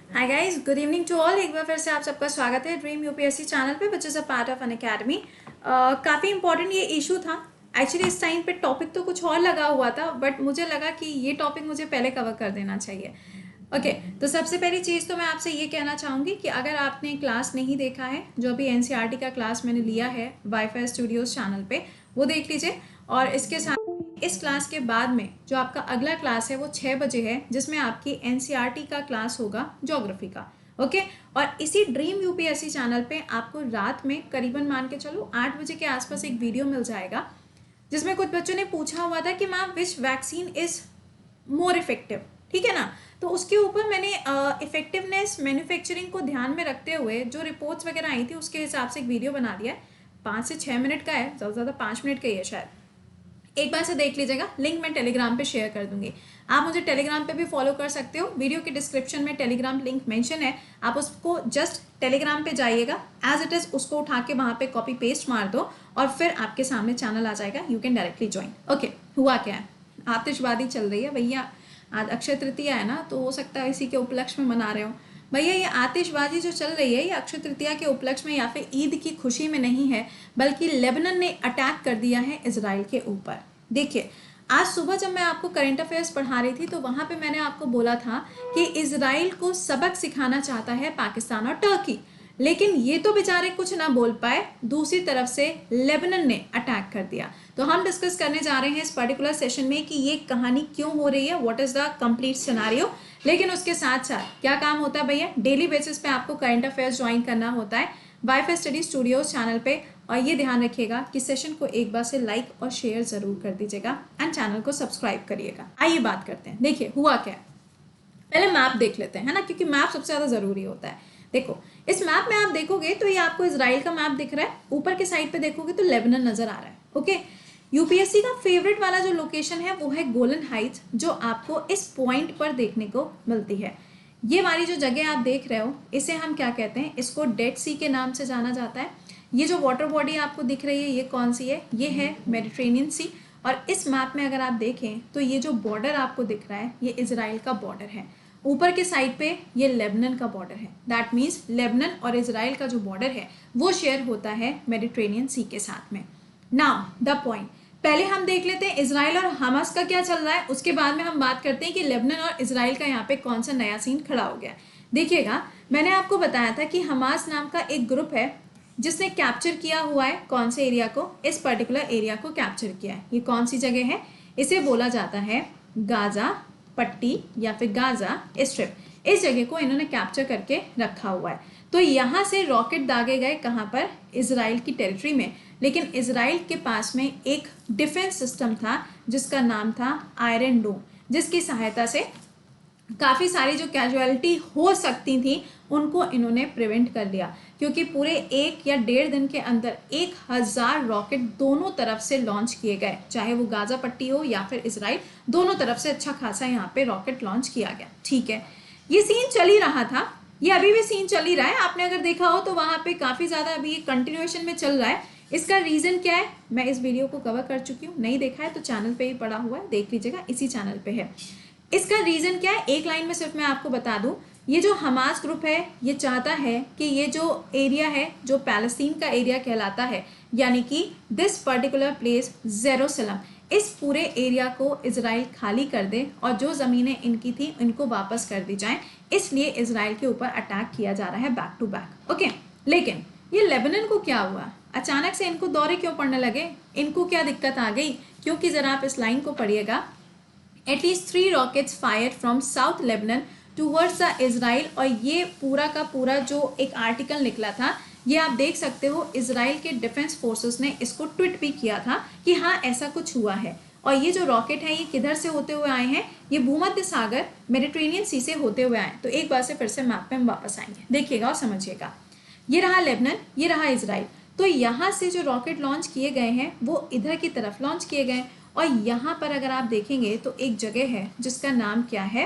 Hi guys, good evening to all. एक बार फिर से आप सबका स्वागत है ड्रीम यूपीएससी चैनल पे, which is a part of an academy. काफ़ी इंपॉर्टेंट ये इशू था। एक्चुअली इस टाइम पे टॉपिक तो कुछ और लगा हुआ था, बट मुझे लगा कि ये टॉपिक मुझे पहले कवर कर देना चाहिए। ओके, तो सबसे पहली चीज़ तो मैं आपसे ये कहना चाहूँगी कि अगर आपने क्लास नहीं देखा है, जो अभी एनसीईआरटी का क्लास मैंने लिया है वाईफाई स्टूडियोज चैनल पे, वो देख लीजिए। और इसके साथ इस क्लास के बाद में जो आपका अगला क्लास है वो 6 बजे है, जिसमें आपकी एनसीईआरटी का क्लास होगा ज्योग्राफी का। ओके, और इसी ड्रीम यूपीएससी चैनल पे आपको रात में करीबन मान के चलो 8 बजे के आसपास एक वीडियो मिल जाएगा, जिसमें कुछ बच्चों ने पूछा हुआ था कि ma'am which vaccine is more effective. ठीक है ना, तो उसके ऊपर मैंने इफेक्टिवनेस मैन्युफैक्चरिंग को ध्यान में रखते हुए जो रिपोर्ट्स वगैरह आई थी उसके हिसाब से एक वीडियो बना दिया है। 5 से 6 मिनट का है, ज़्यादा ज़्यादा 5 मिनट का ही है शायद। एक बार से देख लीजिएगा, लिंक मैं टेलीग्राम पे शेयर कर दूंगी। आप मुझे टेलीग्राम पे भी फॉलो कर सकते हो, वीडियो के डिस्क्रिप्शन में टेलीग्राम लिंक मेंशन है। आप उसको जस्ट टेलीग्राम पे जाइएगा, एज इट इज उसको उठा के वहां पे कॉपी पेस्ट मार दो और फिर आपके सामने चैनल आ जाएगा, you can directly join. Okay, हुआ क्या है, आतिशबाजी चल रही है भैया। आज अक्षय तृतीया है ना, तो हो सकता है इसी के उपलक्ष्य में मना रहे हो भैया। ये आतिशबाजी जो चल रही है ये अक्षय तृतीया के उपलक्ष्य में या फिर ईद की खुशी में नहीं है, बल्कि लेबनान ने अटैक कर दिया है इजराइल के ऊपर। देखिए, आज सुबह जब मैं आपको करंट अफेयर्स पढ़ा रही थी तो वहां पे मैंने आपको बोला था कि इजराइल को सबक सिखाना चाहता है पाकिस्तान और टर्की, लेकिन ये तो बेचारे कुछ ना बोल पाए। दूसरी तरफ से लेबनान ने अटैक कर दिया। तो हम डिस्कस करने जा रहे हैं इस पर्टिकुलर सेशन में कि ये कहानी क्यों हो रही है, what is the complete scenario. लेकिन उसके साथ साथ क्या काम होता है भैया, डेली बेसिस पे आपको करंट अफेयर्स ज्वाइन करना होता है वाईफाई स्टडी स्टूडियोज चैनल पे। और ये ध्यान रखिएगा कि सेशन को एक बार से लाइक और शेयर जरूर कर दीजिएगा एंड चैनल को सब्सक्राइब करिएगा। आइए बात करते हैं। देखिए हुआ क्या है, पहले मैप देख लेते हैं, है ना, क्योंकि मैप सबसे ज्यादा जरूरी होता है। देखो, इस मैप में आप देखोगे तो ये आपको इजराइल का मैप दिख रहा है, ऊपर के साइड पे देखोगे तो लेबनान नजर आ रहा है। ओके, यूपीएससी का फेवरेट वाला जो लोकेशन है वो है गोलन हाइट्स, जो आपको इस पॉइंट पर देखने को मिलती है। ये वाली जो जगह आप देख रहे हो इसे हम क्या कहते हैं, इसको डेड सी के नाम से जाना जाता है। ये जो वाटर बॉडी आपको दिख रही है ये कौन सी है, ये है मेडिटेरेनियन सी। और इस मैप में अगर आप देखें तो ये जो बॉर्डर आपको दिख रहा है ये इजराइल का बॉर्डर है। ऊपर के साइड पे ये लेबनान का बॉर्डर है। दैट मीन्स लेबनान और इजराइल का जो बॉर्डर है वो शेयर होता है मेडिटेरेनियन सी के साथ में। नाउ द पॉइंट, पहले हम देख लेते हैं इजराइल और हमास का क्या चल रहा है, उसके बाद में हम बात करते हैं कि लेबनान और इजराइल का यहाँ पे कौन सा नया सीन खड़ा हो गया। देखिएगा, मैंने आपको बताया था कि हमास नाम का एक ग्रुप है जिसने कैप्चर किया हुआ है कौन से एरिया को, इस पर्टिकुलर एरिया को कैप्चर किया है। ये कौन सी जगह है, इसे बोला जाता है गाजा पट्टी या फिर गाजा स्ट्रिप। इस जगह को इन्होंने कैप्चर करके रखा हुआ है। तो यहाँ से रॉकेट दागे गए कहाँ पर, इजराइल की टेरिटरी में। लेकिन इजराइल के पास में एक डिफेंस सिस्टम था जिसका नाम था आयरन डोम, जिसकी सहायता से काफ़ी सारी जो कैजुअलिटी हो सकती थी उनको इन्होंने प्रिवेंट कर लिया, क्योंकि पूरे 1 या 1.5 दिन के अंदर 1000 रॉकेट दोनों तरफ से लॉन्च किए गए, चाहे वो गाजा पट्टी हो या फिर इजराइल, दोनों तरफ से अच्छा खासा यहाँ पे रॉकेट लॉन्च किया गया। ठीक है, ये सीन चल ही रहा था, ये अभी भी सीन चल ही रहा है। आपने अगर देखा हो तो वहाँ पे काफ़ी ज़्यादा अभी ये कंटिन्यूएशन में चल रहा है। इसका रीज़न क्या है, मैं इस वीडियो को कवर कर चुकी हूँ, नहीं देखा है तो चैनल पे ही पड़ा हुआ है, देख लीजिएगा, इसी चैनल पे है। इसका रीज़न क्या है, एक लाइन में सिर्फ मैं आपको बता दूं, ये जो हमास ग्रुप है ये चाहता है कि ये जो एरिया है जो पैलेस्टीन का एरिया कहलाता है, यानी कि दिस पर्टिकुलर प्लेस जेरूसलम, इस पूरे एरिया को इजराइल खाली कर दे और जो ज़मीनें इनकी थी इनको वापस कर दी जाएं। इसलिए इजराइल के ऊपर अटैक किया जा रहा है बैक टू बैक। ओके, लेकिन ये लेबनान को क्या हुआ, अचानक से इनको दौरे क्यों पड़ने लगे, इनको क्या दिक्कत आ गई? क्योंकि ज़रा आप इस लाइन को पढ़िएगा, At least 3 rockets fired from South Lebanon towards the Israel। और ये पूरा का पूरा जो एक आर्टिकल निकला था ये आप देख सकते हो, इजराइल के डिफेंस फोर्सेस ने इसको ट्वीट भी किया था कि हाँ ऐसा कुछ हुआ है। और ये जो रॉकेट है ये किधर से होते हुए आए हैं, ये भूमध्य सागर मेडिटेरेनियन सी से होते हुए आए। तो एक बार से फिर से मैप पे हम वापस आएंगे, देखिएगा और समझिएगा। ये रहा लेबनान, ये रहा इजराइल। तो यहाँ से जो रॉकेट लॉन्च किए गए हैं वो इधर की तरफ लॉन्च किए गए। और यहाँ पर अगर आप देखेंगे तो एक जगह है जिसका नाम क्या है,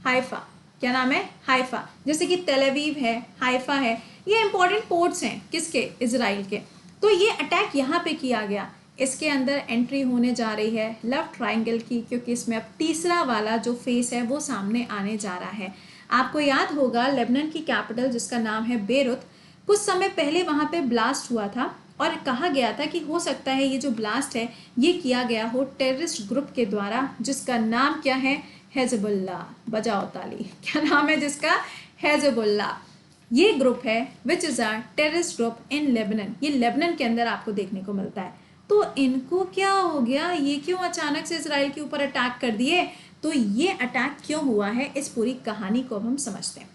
हाइफा। क्या नाम है, हाइफा। जैसे कि तेल अवीव है, हाइफा है, ये इंपॉर्टेंट पोर्ट्स हैं किसके, इजराइल के। तो ये अटैक यहाँ पे किया गया। इसके अंदर एंट्री होने जा रही है लव ट्राइंगल की, क्योंकि इसमें अब तीसरा वाला जो फेस है वो सामने आने जा रहा है। आपको याद होगा लेबनान की कैपिटल जिसका नाम है बेरूत, कुछ समय पहले वहाँ पे ब्लास्ट हुआ था और कहा गया था कि हो सकता है ये जो ब्लास्ट है ये किया गया हो टेररिस्ट ग्रुप के द्वारा जिसका नाम क्या है, हिजबुल्लाह। बजाओ ताली। क्या नाम है जिसका? हिजबुल्लाह। ये ग्रुप है विच is a terrorist group in Lebanon. ये लेबनान के अंदर आपको देखने को मिलता है। तो इनको क्या हो गया, ये क्यों अचानक से इजराइल के ऊपर अटैक कर दिए? तो ये अटैक क्यों हुआ है, इस पूरी कहानी को अब हम समझते हैं।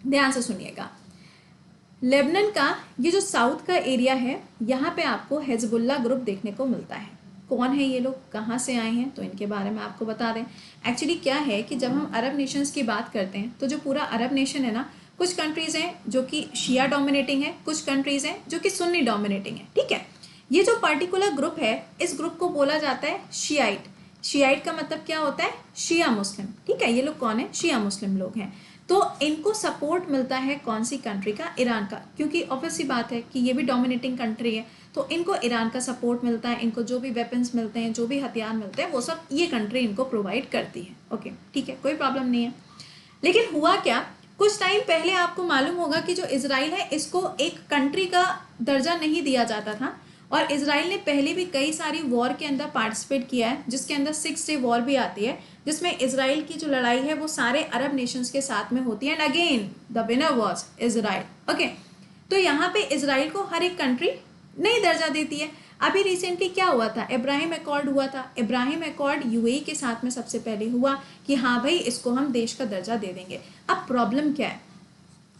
ध्यान से सुनिएगा। लेबनान का ये जो साउथ का एरिया है, यहाँ पे आपको हिजबुल्लाह ग्रुप देखने को मिलता है। कौन है ये लोग, कहाँ से आए हैं, तो इनके बारे में आपको बता दें। एक्चुअली क्या है कि जब हम अरब नेशंस की बात करते हैं तो जो पूरा अरब नेशन है ना, कुछ कंट्रीज़ हैं जो कि शिया डोमिनेटिंग है, कुछ कंट्रीज़ हैं जो कि सुन्नी डोमिनेटिंग है। ठीक है, ये जो पर्टिकुलर ग्रुप है, इस ग्रुप को बोला जाता है शियाइट। शियाइट का मतलब क्या होता है? शिया मुस्लिम। ठीक है, ये लोग कौन है? शिया मुस्लिम लोग हैं। तो इनको सपोर्ट मिलता है कौन सी कंट्री का? ईरान का, क्योंकि ऑब्वियस सी बात है कि ये भी डोमिनेटिंग कंट्री है, तो इनको ईरान का सपोर्ट मिलता है। इनको जो भी वेपन्स मिलते हैं, जो भी हथियार मिलते हैं, वो सब ये कंट्री इनको प्रोवाइड करती है। ओके, ठीक है, कोई प्रॉब्लम नहीं है। लेकिन हुआ क्या, कुछ टाइम पहले आपको मालूम होगा कि जो इजराइल है इसको एक कंट्री का दर्जा नहीं दिया जाता था, और इजराइल ने पहले भी कई सारी वॉर के अंदर पार्टिसिपेट किया है, जिसके अंदर 6 डे वॉर भी आती है, जिसमें इजराइल की जो लड़ाई है वो सारे अरब नेशंस के साथ में होती है, and again the winner was Israel. Okay, तो यहाँ पे इजराइल को हर एक कंट्री नहीं दर्जा देती है। अभी रिसेंटली क्या हुआ था, इब्राहिम अकॉर्ड हुआ था। इब्राहिम अकॉर्ड यूएई के साथ में सबसे पहले हुआ कि हाँ भाई इसको हम देश का दर्जा दे देंगे। अब प्रॉब्लम क्या है,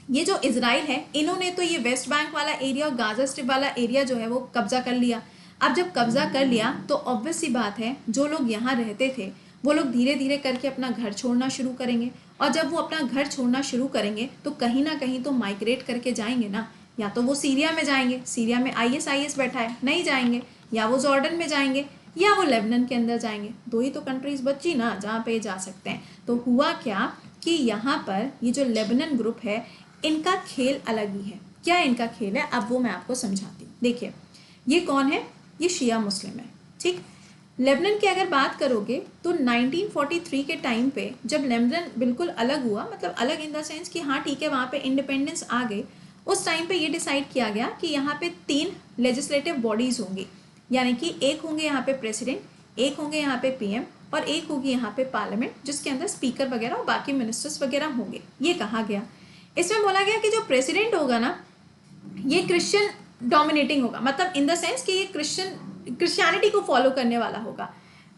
ये जो इजराइल है इन्होंने तो ये वेस्ट बैंक वाला एरिया और गाजा स्ट्रिप वाला एरिया जो है वो कब्जा कर लिया। अब जब कब्जा कर लिया तो ऑब्वियस सी बात है, जो लोग यहाँ रहते थे वो लोग धीरे धीरे करके अपना घर छोड़ना शुरू करेंगे, और जब वो अपना घर छोड़ना शुरू करेंगे तो कहीं ना कहीं तो माइग्रेट करके जाएंगे ना। या तो वो सीरिया में जाएंगे, सीरिया में आईएस बैठा है, नहीं जाएंगे, या वो जॉर्डन में जाएंगे, या वो लेबनान के अंदर जाएंगे। दो ही तो कंट्रीज बची ना जहाँ पे जा सकते हैं। तो हुआ क्या कि यहाँ पर ये जो लेबनान ग्रुप है इनका खेल अलग ही है। क्या इनका खेल है, अब वो मैं आपको समझाती हूँ। देखिए, ये कौन है? ये शिया मुस्लिम है। ठीक, लेबनान की अगर बात करोगे तो 1943 के टाइम पे जब लेबनान बिल्कुल अलग हुआ, मतलब अलग इन द सेंस कि हाँ ठीक है वहाँ पे इंडिपेंडेंस आ गई, उस टाइम पे ये डिसाइड किया गया कि यहाँ पे 3 लेजिस्लेटिव बॉडीज होंगी, यानी कि एक होंगे यहाँ पे प्रेसिडेंट, एक होंगे यहाँ पे पीएम, और एक होगी यहाँ पे पार्लियामेंट, जिसके अंदर स्पीकर वगैरह और बाकी मिनिस्टर्स वगैरह होंगे। ये कहा गया। इसमें बोला गया कि जो प्रेसिडेंट होगा ना ये क्रिश्चियन डोमिनेटिंग होगा, मतलब इन द सेंस कि ये क्रिश्चियनिटी को फॉलो करने वाला होगा।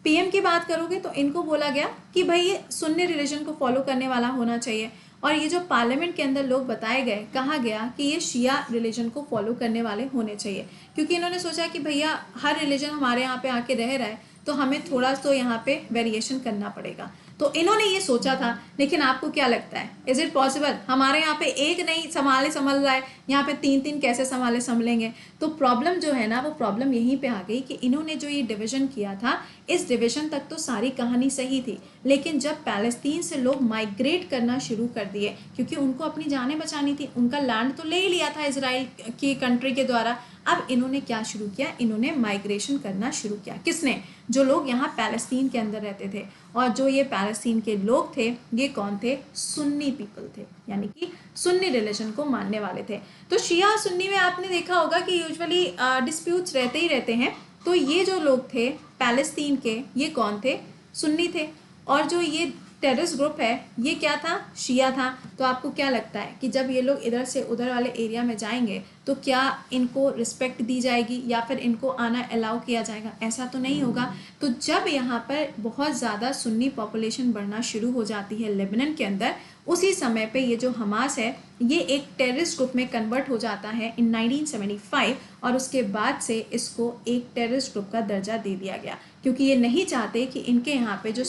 पीएम की बात करोगे तो इनको बोला गया कि भाई ये सुन्नी रिलीजन को फॉलो करने वाला होना चाहिए, और ये जो पार्लियामेंट के अंदर लोग बताए गए, कहा गया कि ये शिया रिलीजन को फॉलो करने वाले होने चाहिए, क्योंकि इन्होंने सोचा कि भैया हर रिलीजन हमारे यहाँ पे आके रह रहा है तो हमें थोड़ा तो यहाँ पे वेरिएशन करना पड़ेगा। तो इन्होंने ये सोचा था। लेकिन आपको क्या लगता है, इज इट पॉसिबल? हमारे यहाँ पे एक नहीं संभल रहा है, यहाँ पे 3 कैसे संभलेंगे? तो प्रॉब्लम जो है ना, वो प्रॉब्लम यहीं पे आ गई कि इन्होंने जो ये डिवीजन किया था, इस डिवीजन तक तो सारी कहानी सही थी, लेकिन जब पैलेस्तीन से लोग माइग्रेट करना शुरू कर दिए, क्योंकि उनको अपनी जानें बचानी थी, उनका लैंड तो ले ही लिया था इजराइल की कंट्री के द्वारा, अब इन्होंने क्या शुरू किया, इन्होंने माइग्रेशन करना शुरू किया। किसने? जो लोग यहाँ पैलेस्तीन के अंदर रहते थे, और जो ये पैलेस्तीन के लोग थे ये कौन थे? सुन्नी पीपल थे, यानी कि सुन्नी रिलीजन को मानने वाले थे। तो शिया और सुन्नी में आपने देखा होगा कि यूजुअली डिस्प्यूट्स रहते ही रहते हैं। तो ये जो लोग थे पैलेस्तीन के, ये कौन थे? सुन्नी थे। और जो ये टेररिस्ट ग्रुप है ये क्या था? शिया था। तो आपको क्या लगता है कि जब ये लोग इधर से उधर वाले एरिया में जाएंगे तो क्या इनको रिस्पेक्ट दी जाएगी या फिर इनको आना अलाउ किया जाएगा? ऐसा तो नहीं होगा। तो जब यहाँ पर बहुत ज़्यादा सुन्नी पॉपुलेशन बढ़ना शुरू हो जाती है लेबनान के अंदर, उसी समय पे ये जो हमास है ये एक टेररिस्ट ग्रुप में कन्वर्ट हो जाता है इन 1975, और उसके बाद से इसको एक टेररिस्ट ग्रुप का दर्जा दे दिया गया, क्योंकि ये नहीं चाहते कि इनके यहाँ पे जो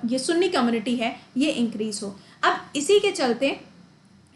ये सुन्नी कम्युनिटी है ये इंक्रीज हो। अब इसी के चलते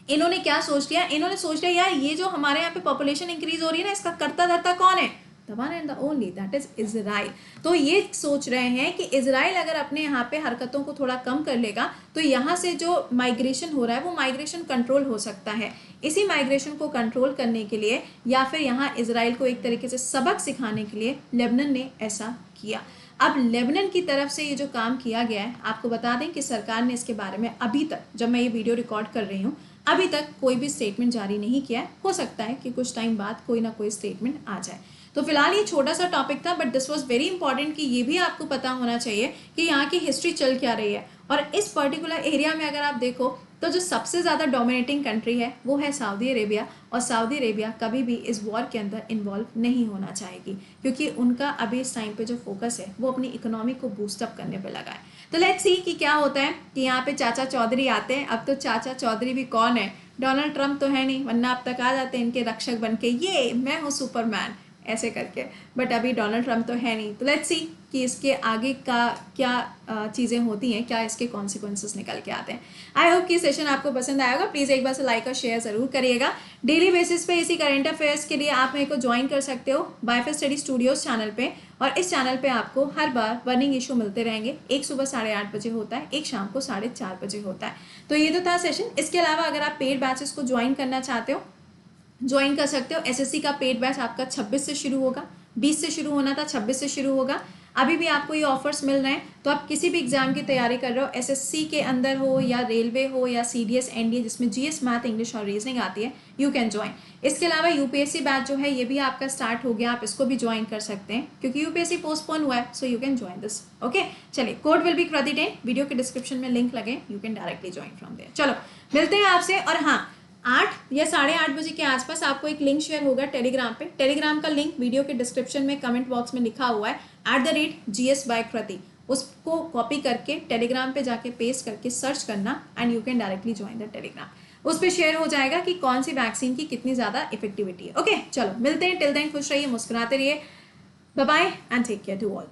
इन्होंने क्या सोच लिया, इन्होंने सोच लिया यार ये जो हमारे यहाँ पे पॉपुलेशन इंक्रीज हो रही है ना, इसका करता धरता कौन है? The one and the only, that is Israel. तो ये सोच रहे हैं कि इजराइल अगर अपने यहाँ पे हरकतों को थोड़ा कम कर लेगा तो यहाँ से जो माइग्रेशन हो रहा है वो माइग्रेशन कंट्रोल हो सकता है। इसी माइग्रेशन को कंट्रोल करने के लिए या फिर यहाँ इजराइल को एक तरीके से सबक सिखाने के लिए लेबनान ने ऐसा किया। अब लेबनान की तरफ से ये जो काम किया गया है, आपको बता दें कि सरकार ने इसके बारे में अभी तक, जब मैं ये वीडियो रिकॉर्ड कर रही हूँ, अभी तक कोई भी स्टेटमेंट जारी नहीं किया है। हो सकता है कि कुछ टाइम बाद कोई ना कोई स्टेटमेंट आ जाए। तो फिलहाल ये छोटा सा टॉपिक था, but this was very important कि ये भी आपको पता होना चाहिए कि यहाँ की हिस्ट्री चल क्या रही है। और इस पर्टिकुलर एरिया में अगर आप देखो तो जो सबसे ज़्यादा डोमिनेटिंग कंट्री है वो है सऊदी अरेबिया, और सऊदी अरेबिया कभी भी इस वॉर के अंदर इन्वॉल्व नहीं होना चाहेगी, क्योंकि उनका अभी इस टाइम पे जो फोकस है वो अपनी इकोनॉमी को बूस्टअप करने पे लगा है। तो लेट्स सी कि क्या होता है कि यहाँ पे चाचा चौधरी आते हैं। अब तो चाचा चौधरी भी कौन है, डोनाल्ड ट्रंप तो है नहीं, वरना अब तक आ जाते हैं इनके रक्षक बन के, ये मैं हूँ सुपरमैन ऐसे करके। बट अभी डोनाल्ड ट्रंप तो है नहीं। तो लेट्स सी कि इसके आगे का क्या चीज़ें होती हैं, क्या इसके कॉन्सिक्वेंसेस निकल के आते हैं। आई होप कि सेशन आपको पसंद आएगा। प्लीज़ एक बार से लाइक और शेयर ज़रूर करिएगा। डेली बेसिस पे इसी करंट अफेयर्स के लिए आप मेरे को ज्वाइन कर सकते हो बायफे स्टडी स्टूडियोज चैनल पे, और इस चैनल पे आपको हर बार बर्निंग इशू मिलते रहेंगे। एक सुबह 8:30 बजे होता है, एक शाम को 4:30 बजे होता है। तो ये तो था सेशन। इसके अलावा अगर आप पेड बैचेस को ज्वाइन करना चाहते हो, ज्वाइन कर सकते हो। एसएससी का पेड बैच आपका 26 से शुरू होगा, 20 से शुरू होना था, 26 से शुरू होगा। अभी भी आपको ये ऑफर्स मिल रहे हैं। तो आप किसी भी एग्जाम की तैयारी कर रहे हो, एसएससी के अंदर हो या रेलवे हो या सीडीएस एनडीए जिसमें जीएस मैथ इंग्लिश और रीजनिंग आती है, यू कैन ज्वाइन। इसके अलावा यूपीएससी बैच जो है ये भी आपका स्टार्ट हो गया, आप इसको भी ज्वाइन कर सकते हैं क्योंकि यूपीएससी पोस्टपोन हुआ है, so you can join this. Okay, चलिए, कोड विल बी कृति10, वीडियो के डिस्क्रिप्शन में लिंक लगे, you can directly join from there. चलो मिलते हैं आपसे। और हाँ, 8 या 8:30 बजे के आसपास आपको एक लिंक शेयर होगा टेलीग्राम पे। टेलीग्राम का लिंक वीडियो के डिस्क्रिप्शन में कमेंट बॉक्स में लिखा हुआ है @GS by कृति। उसको कॉपी करके टेलीग्राम पे जाके पेस्ट करके सर्च करना and you can directly join the Telegram. उस पर शेयर हो जाएगा कि कौन सी वैक्सीन की कितनी ज़्यादा इफेक्टिविटी है। ओके, चलो मिलते हैं। टिल देन खुश रहिए, मुस्कुराते रहिए। Bye bye and take care to all.